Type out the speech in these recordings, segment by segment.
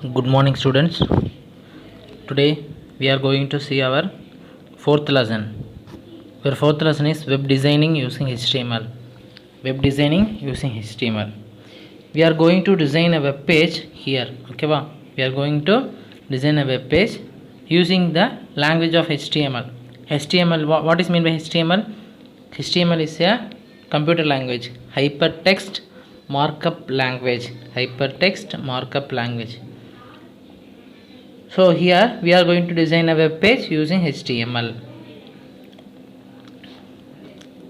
Good morning, students. Today we are going to see our fourth lesson. Our fourth lesson is web designing using HTML. Web designing using HTML. We are going to design a web page here. Okay, we are going to design a web page using the language of HTML. HTML. What is meant by HTML? HTML is a computer language, hypertext markup language. Hypertext markup language. So here we are going to design a web page using HTML.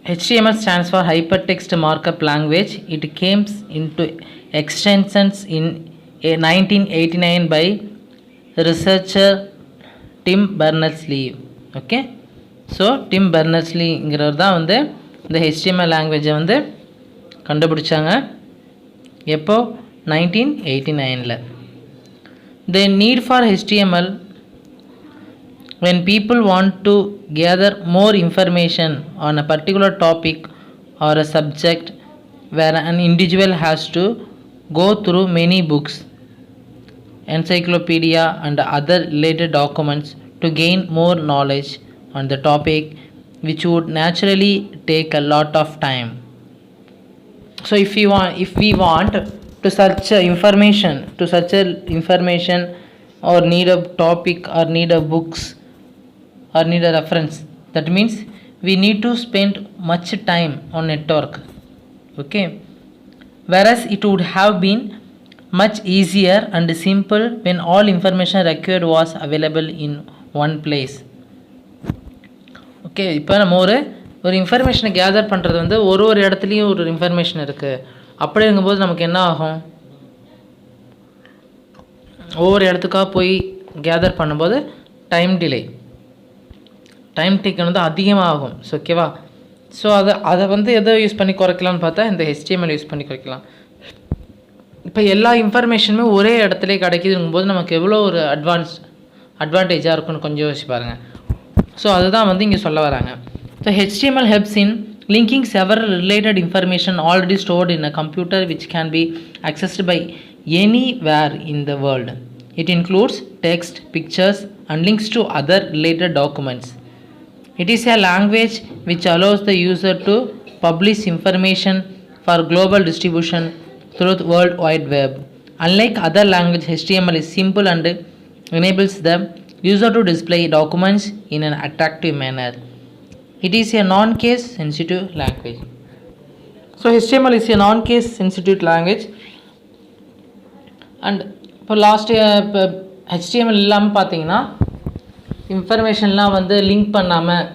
HTML stands for Hypertext Markup Language. It came into existence in 1989 by researcher Tim Berners-Lee. Okay, so Tim Berners-Lee தான் வந்து இந்த HTML லாங்குவேஜை வந்து கண்டுபிடிச்சாங்க. எப்போ 1989ல. The need for HTML when people want to gather more information on a particular topic or a subject where an individual has to go through many books, encyclopedia and other related documents to gain more knowledge on the topic, which would naturally take a lot of time. So if we want to search information or need a topic or need a books or need a reference, that means we need to spend much time on network. Okay, whereas it would have been much easier and simple when all information required was available in one place. Okay, இப்போ நம்ம ஒரு இன்ஃபர்மேஷனை gather பண்ணுறது வந்து ஒரு இடத்துலையும் ஒரு information இருக்குது. அப்படி இருக்கும்போது நமக்கு என்ன ஆகும்? ஒவ்வொரு இடத்துக்காக போய் கேதர் பண்ணும்போது டைம் டேக்கன் வந்து அதிகமாகும். ஸோ ஓகேவா? ஸோ அதை வந்து எதை யூஸ் பண்ணி குறைக்கலாம்னு பார்த்தா இந்த HTML யூஸ் பண்ணி குறைக்கலாம். இப்போ எல்லா இன்ஃபர்மேஷனுமே ஒரே இடத்துல கிடைக்குதுங்கும்போது நமக்கு எவ்வளோ ஒரு அட்வான்டேஜாக இருக்குன்னு கொஞ்சம் யோசிச்சு பாருங்கள். ஸோ அதுதான் வந்து இங்கே சொல்ல வராங்க. So HTML helps in linking several related information already stored in a computer which can be accessed by anywhere in the world. It includes text, pictures and links to other related documents. It is a language which allows the user to publish information for global distribution through the World Wide Web. Unlike other languages, HTML is simple and enables the user to display documents in an attractive manner. It is a non-case sensitive language. So HTML is a non-case sensitive language. And இப்போ இப்போ HTML இல்லாமல் பார்த்தீங்கன்னா இன்ஃபர்மேஷன்லாம் வந்து link பண்ணாமல்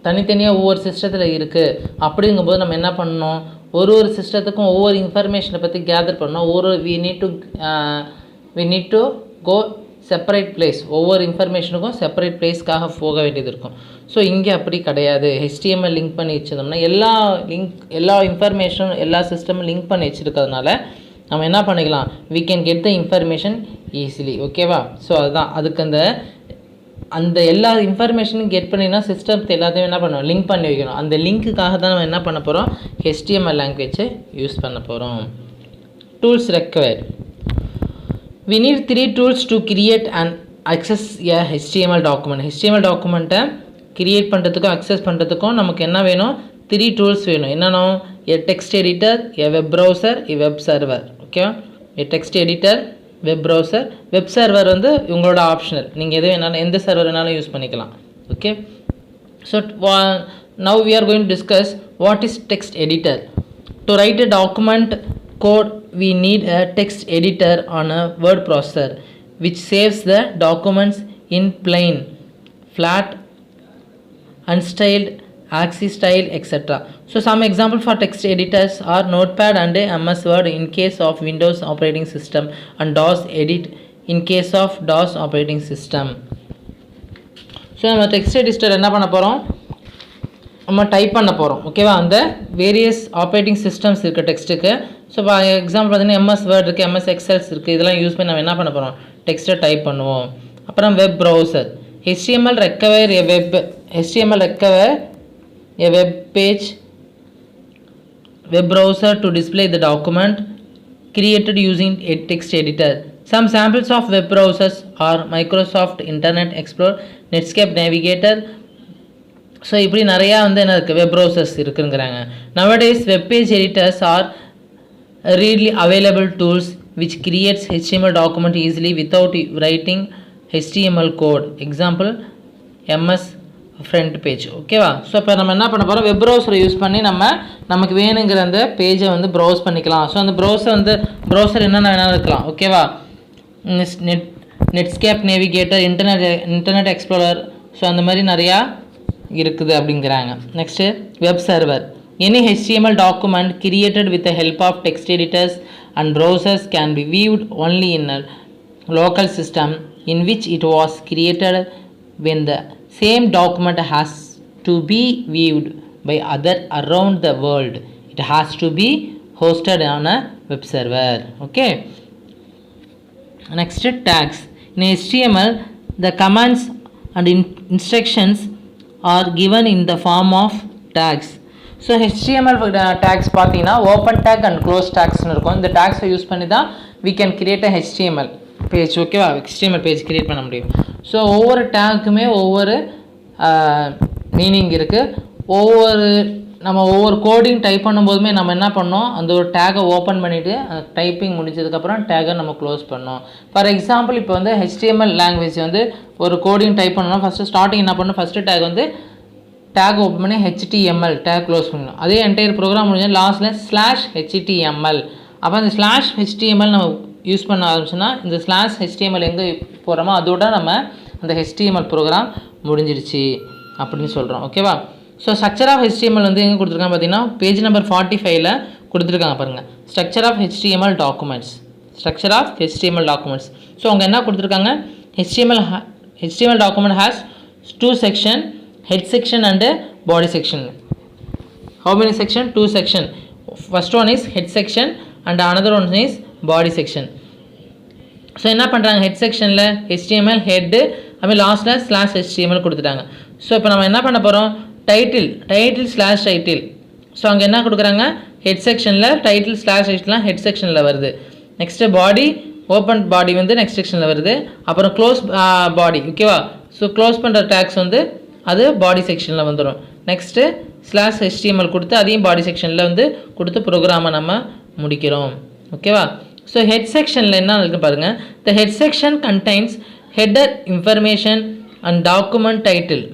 தனித்தனியாக ஒவ்வொரு சிஸ்டத்தில் இருக்குது. அப்படிங்கும்போது நம்ம என்ன பண்ணணும்? ஒரு சிஸ்டத்துக்கும் ஒவ்வொரு இன்ஃபர்மேஷனை பற்றி கேதர் பண்ணணும். We need to go separate place. ஒவ்வொரு இன்ஃபர்மேஷனுக்கும் செப்பரேட் பிளேஸ்க்காக போக வேண்டியது இருக்கும். ஸோ இங்கே அப்படி கிடையாது. HTML லிங்க் பண்ணி வச்சிருந்தோம்னா எல்லா இன்ஃபர்மேஷனும் எல்லா சிஸ்டமும் லிங்க் பண்ணி வச்சுருக்கிறதுனால நம்ம என்ன பண்ணிக்கலாம்? we can get the information easily. ஓகேவா? ஸோ அதுக்கு அந்த எல்லா இன்ஃபர்மேஷனும் கெட் பண்ணினா சிஸ்டத்தை எல்லாத்தையும் என்ன பண்ணணும்? லிங்க் பண்ணி வைக்கணும். அந்த லிங்க்குக்காக தான் நம்ம என்ன பண்ண போகிறோம்? HTML லாங்குவேஜை யூஸ் பண்ண போகிறோம். Tools required. we need 3 tools to create and access a HTML document. HTML டாக்குமெண்ட்டை கிரியேட் பண்ணுறதுக்கும் அக்சஸ் பண்ணுறதுக்கும் நமக்கு என்ன வேணும்? 3 tools வேணும். என்னென்ன? a text editor, a web browser, a web server. ஓகேவா? a text editor, web browser, web server வந்து உங்களோட ஆப்ஷனல். நீங்கள் எந்த சர்வர் வேணாலும் யூஸ் பண்ணிக்கலாம். Okay, so now we are going to discuss what is text editor. To write a document code we need a text editor on a word processor which saves the documents in plain, flat, unstyled, axis style, etc. So some example for text editors are Notepad and MS Word in case of Windows operating system and DOS Edit in case of DOS operating system. So நம்ம text editor என்ன பண்ண போகிறோம்? நம்ம type பண்ண போகிறோம். ஓகேவா? அந்த various operating systems இருக்குது டெக்ஸ்ட்டுக்கு. ஸோ இப்போ எக்ஸாம்பிள் பார்த்தீங்கன்னா MS Word இருக்குது, MS Excels இருக்குது. இதெல்லாம் யூஸ் பண்ணி நம்ம என்ன பண்ண போகிறோம்? டெக்ஸ்ட்டை டைப் பண்ணுவோம். அப்புறம் web browser. HTML require a web page, web browser to display the document created using a text editor. Some samples of web browsers are Microsoft Internet Explorer, Netscape Navigator. So இப்படி நிறையா வந்து என்ன இருக்குது, web browsers இருக்குங்கிறாங்க. Nowadays web page editors are readily available tools which creates HTML document easily without writing HTML code. Example MS front page. ஓகேவா? So இப்போ நம்ம என்ன பண்ண போகிறோம், வெப் ப்ரௌசரை யூஸ் பண்ணி நமக்கு வேணுங்கிற அந்த பேஜை வந்து ப்ரௌஸ் பண்ணிக்கலாம். ஸோ அந்த ப்ரௌசர் என்னென்ன வேணாலும் இருக்கலாம். ஓகேவா? Netscape navigator, internet explorer, so அந்த மாதிரி நிறையா இருக்குது அப்படிங்கிறாங்க. Next web server. Any HTML document created with the help of text editors and browsers can be viewed only in a local system in which it was created. When the same document has to be viewed by others around the world, it has to be hosted on a web server. Okay. Next, tags. In HTML, the commands and instructions are given in the form of tags. So HTML tags பார்த்தீங்கன்னா open tag and close டேக்ஸ்னு இருக்கும். இந்த டேக்ஸை use பண்ணி தான் we can create a HTML page. ஓகேவா? HTML page create பண்ண முடியும். So ஒவ்வொரு டேக்குமே ஒவ்வொரு மீனிங் இருக்குது. நம்ம ஒவ்வொரு கோடிங் டைப் பண்ணும்போதுமே நம்ம என்ன பண்ணோம், அந்த ஒரு டேகை ஓப்பன் பண்ணிவிட்டு அந்த டைப்பிங் முடிஞ்சதுக்கப்புறம் டேகை நம்ம க்ளோஸ் பண்ணோம். ஃபார் எக்ஸாம்பிள் இப்போ வந்து HTML லாங்குவேஜ் வந்து ஒரு கோடிங் டைப் பண்ணணும். ஃபஸ்ட்டு ஸ்டார்டிங் என்ன பண்ணணும், ஃபஸ்ட்டு டேக் வந்து டேக் ஓப்பன் பண்ணி HTML டேக் க்ளோஸ் பண்ணணும். அதே என்டையர் ப்ரோக்ராம் முடிஞ்சு லாஸ்ட்டில் /HTML. அப்போ அந்த /HTML நம்ம யூஸ் பண்ண ஆரம்பிச்சோன்னா இந்த /HTML எங்கே போகிறோமோ அதோட நம்ம அந்த HTML ப்ரோக்ராம் முடிஞ்சிடுச்சு அப்படின்னு சொல்கிறோம். ஓகேவா? ஸோ ஸ்ட்ரக்சர் ஆஃப் HTML வந்து எங்கே கொடுத்துருக்காங்க பார்த்தீங்கன்னா பேஜ் நம்பர் 45ல் கொடுத்துருக்காங்க பாருங்கள். Structure of HTML documents. So அவங்க என்ன கொடுத்துருக்காங்க, HTML document has 2 section, head section and body section. How many section? 2 section. First one is head section and another one is body section. So என்ன பண்ணுறாங்க, head செக்ஷனில் HTML head அப்படி லாஸ்ட்டில் /HTML கொடுத்துட்டாங்க. So இப்போ நம்ம என்ன பண்ண போகிறோம், டைட்டில் /title. ஸோ அங்கே என்ன கொடுக்குறாங்க, ஹெட் செக்ஷனில் டைட்டில் /HTML ஹெட் செக்ஷனில் வருது. நெக்ஸ்ட்டு பாடி, ஓப்பன் பாடி வந்து நெக்ஸ்ட் செக்ஷனில் வருது. அப்புறம் க்ளோஸ் பாடி. ஓகேவா? ஸோ க்ளோஸ் பண்ணுற டேக்ஸ் வந்து அது பாடி செக்ஷனில் வந்துடும். நெக்ஸ்ட்டு /HTML கொடுத்து அதையும் பாடி செக்ஷனில் வந்து கொடுத்து ப்ரோக்ராமை நம்ம முடிக்கிறோம். ஓகேவா? ஸோ ஹெட் செக்ஷனில் என்ன இருக்குது பாருங்கள். The head section contains header information and document title.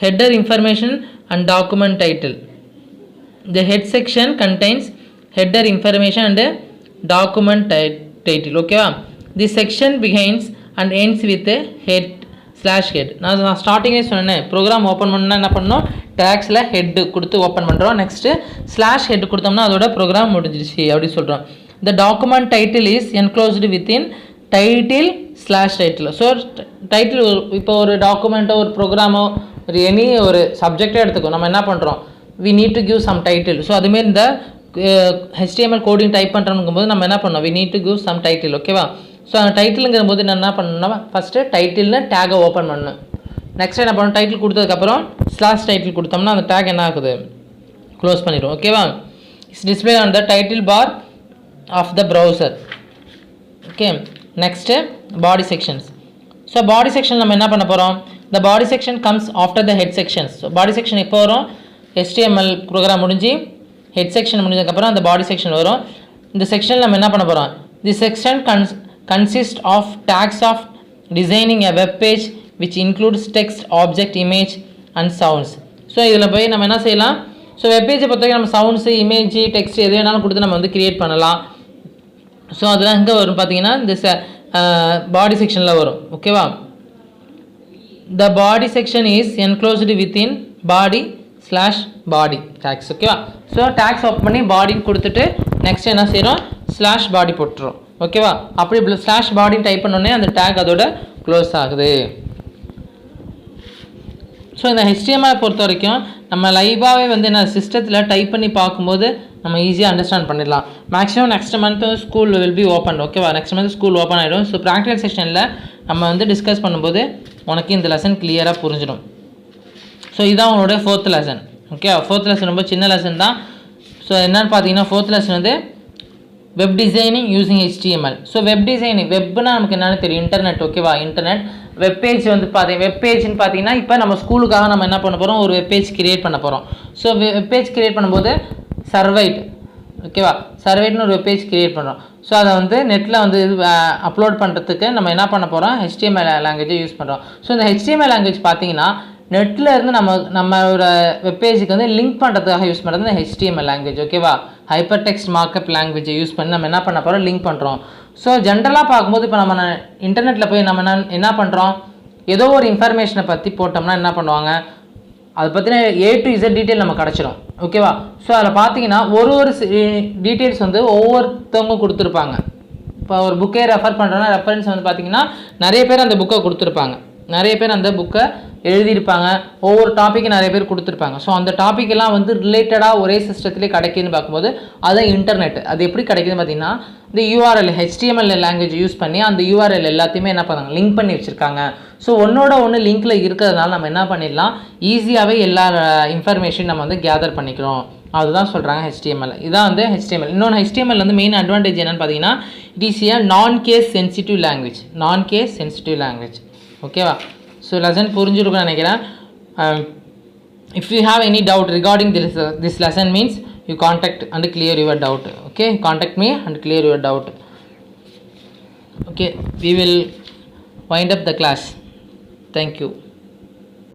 Header information and document title. The head section contains header information and document title. Okay. This section begins and ends with a head/head. நான் ஸ்டார்டிங்கே சொன்னேன், program open பண்ணால் என்ன பண்ணோம், டேக்ஸில் head கொடுத்து open பண்ணுறோம். Next /head கொடுத்தோம்னா அதோட ப்ரோக்ராம் முடிஞ்சிருச்சு அப்படி சொல்கிறோம். The document title is enclosed within title/title. So title இப்போ ஒரு டாக்குமெண்ட்டோ ஒரு ப்ரோக்ராமோ ஒரு சப்ஜெக்டே எடுத்துக்கோ, நம்ம என்ன பண்ணுறோம், we need to give some title. So அதுமாரி இந்த HTML கோடிங் டைப் பண்ணுறோங்கும்போது நம்ம என்ன பண்ணோம், we need to give some title. ஓகேவா? ஸோ அந்த டைட்டிலுங்கிற போது என்ன பண்ணணும்னா ஃபஸ்ட்டு டைட்டில்னு டேகை ஓப்பன் பண்ணணும். நெக்ஸ்ட் என்ன பண்ணணும், டைட்டில் கொடுத்ததுக்கப்புறம் /title கொடுத்தோம்னா அந்த டேக் என்ன ஆகுது, க்ளோஸ் பண்ணிடும். ஓகேவா? It's display on the title bar of the browser. Okay. Next body sections. So body section நம்ம என்ன பண்ண போகிறோம், the body section comes after the head sections. So body section எப்போ வரும், HTML ப்ரோக்ராம் முடிஞ்சு ஹெட் செக்ஷன் முடிஞ்சதுக்கப்புறம் அந்த பாடி section வரும். இந்த செக்ஷனில் நம்ம என்ன பண்ண போகிறோம், this section consists of tags of designing a web page which includes text, object, image and sounds. So இதில் போய் நம்ம என்ன செய்யலாம், ஸோ வெப் பேஜை பொறுத்தவரைக்கும் நம்ம சவுண்ட்ஸு, இமேஜ், டெக்ஸ்ட் எது வேணாலும் கொடுத்து நம்ம வந்து கிரியேட் பண்ணலாம். ஸோ அதெல்லாம் எங்கே வரும் பார்த்தீங்கன்னா இந்த பாடி செக்ஷனில் வரும். ஓகேவா? The body section is enclosed within body/body tags. ஓகேவா? ஸோ டேக்ஸ் ஓப்பன் பண்ணி பாடின்னு கொடுத்துட்டு நெக்ஸ்ட் என்ன செய்கிறோம், /body போட்டுரும். ஓகேவா? அப்படி /body டைப் பண்ணோடனே அந்த டேக் அதோட க்ளோஸ் ஆகுது. ஸோ இந்த HTML பொறுத்த வரைக்கும் நம்ம லைவாகவே வந்து என்ன சிஸ்டத்தில் டைப் பண்ணி பார்க்கும்போது நம்ம ஈஸியாக அண்டர்ஸ்டாண்ட் பண்ணிடலாம். Maximum next month school will be open. ஓகேவா? நெக்ஸ்ட் மந்த் ஸ்கூல் ஓப்பன் ஆகிடும். ஸோ ப்ராக்டிகல் செக்ஷனில் நம்ம வந்து டிஸ்கஸ் பண்ணும்போது உனக்கு இந்த லெசன் கிளியராக புரிஞ்சிடும். ஸோ இதுதான் உங்களோட 4th lesson. Okay, 4th lesson ரொம்ப சின்ன லெசன் தான். ஸோ என்னென்னு பார்த்தீங்கன்னா 4th லெசன் வந்து web designing using HTML. So web designing வெப்னா நமக்கு என்னென்னு தெரியும், இன்டர்நெட். ஓகேவா, இன்டர்நெட். வெப் பேஜ் வந்து வெப் பேஜ்னு பார்த்தீங்கன்னா இப்போ நம்ம ஸ்கூலுக்காக நம்ம என்ன பண்ண போகிறோம், ஒரு வெப் பேஜ் கிரியேட் பண்ண போகிறோம். ஸோ வெப் பேஜ் கிரியேட் பண்ணும்போது சர்வைட், ஓகேவா, சர்வைட்னு ஒரு வெப் பேஜ் கிரியேட் பண்ணுறோம். ஸோ அதை வந்து நெட்டில் வந்து அப்லோட் பண்ணுறதுக்கு நம்ம என்ன பண்ண போகிறோம், HTML லாங்குவேஜை யூஸ் பண்ணுறோம். ஸோ இந்த HTML லாங்குவேஜ் பார்த்தீங்கன்னா நெட்டில் இருந்து நம்மளோட வெப்பேஜுக்கு வந்து லிங்க் பண்ணுறதுக்காக யூஸ் பண்ணுறது இந்த HTML லாங்குவேஜ். ஓகேவா, ஹைப்பர் டெக்ஸ்ட் மார்க்அப் லாங்குவேஜை யூஸ் பண்ணி நம்ம என்ன பண்ண போகிறோம், லிங்க் பண்ணுறோம். ஸோ ஜென்ரலாக பார்க்கும்போது இப்போ நம்ம இன்டர்நெட்டில் போய் நம்ம என்ன பண்ணுறோம், ஏதோ ஒரு இன்ஃபர்மேஷனை பற்றி போட்டோம்னா என்ன பண்ணுவாங்க, அதை பற்றின A to Z டீட்டெயில் நம்ம கிடச்சிரும். ஓகேவா, ஸோ அதில் பார்த்தீங்கன்னா ஒரு டீட்டெயில்ஸ் வந்து ஒவ்வொருத்தவங்க கொடுத்துருப்பாங்க. இப்போ ஒரு புக்கே ரெஃபர் பண்ணுறோன்னா ரெஃபரன்ஸ் வந்து பார்த்தீங்கன்னா நிறைய பேர் அந்த புக்கை கொடுத்துருப்பாங்க, நிறைய பேர் அந்த புக்கை எழுதியிருப்பாங்க, ஒவ்வொரு டாப்பிக்கு நிறைய பேர் கொடுத்துருப்பாங்க. ஸோ அந்த டாப்பிக்கெல்லாம் வந்து ரிலேட்டடாக ஒரே சிஸ்டத்துலேயே கிடைக்குதுன்னு பார்க்கும்போது அதுதான் இன்டர்நெட். அது எப்படி கிடைக்குதுன்னு பார்த்தீங்கன்னா இந்த URL HTML லாங்குவேஜ் யூஸ் பண்ணி அந்த URL எல்லாத்தையுமே என்ன பண்ணாங்க, லிங்க் பண்ணி வச்சுருக்காங்க. ஸோ ஒன்னோட ஒன்று லிங்க்கில் இருக்கிறதுனால நம்ம என்ன பண்ணிடலாம், ஈஸியாகவே எல்லா இன்ஃபர்மேஷன் நம்ம வந்து கேதர் பண்ணிக்கிறோம். அதுதான் சொல்கிறாங்க HTML. இதான் வந்து HTML. இன்னொன்று HTML வந்து மெயின் அட்வான்டேஜ் என்னென்னு பார்த்தீங்கன்னா இட் இஸ் ஏ நான் கேஸ் சென்சிட்டிவ் லாங்குவேஜ். நான் கேஸ் சென்சிட்டிவ் லாங்குவேஜ். ஓகேவா, ஸோ லெசன் புரிஞ்சிருக்கும்னு நினைக்கிறேன். If you have any doubt regarding this lesson means you contact and clear your doubt. Okay, contact me and clear your doubt. Okay, we will wind up the class. Thank you.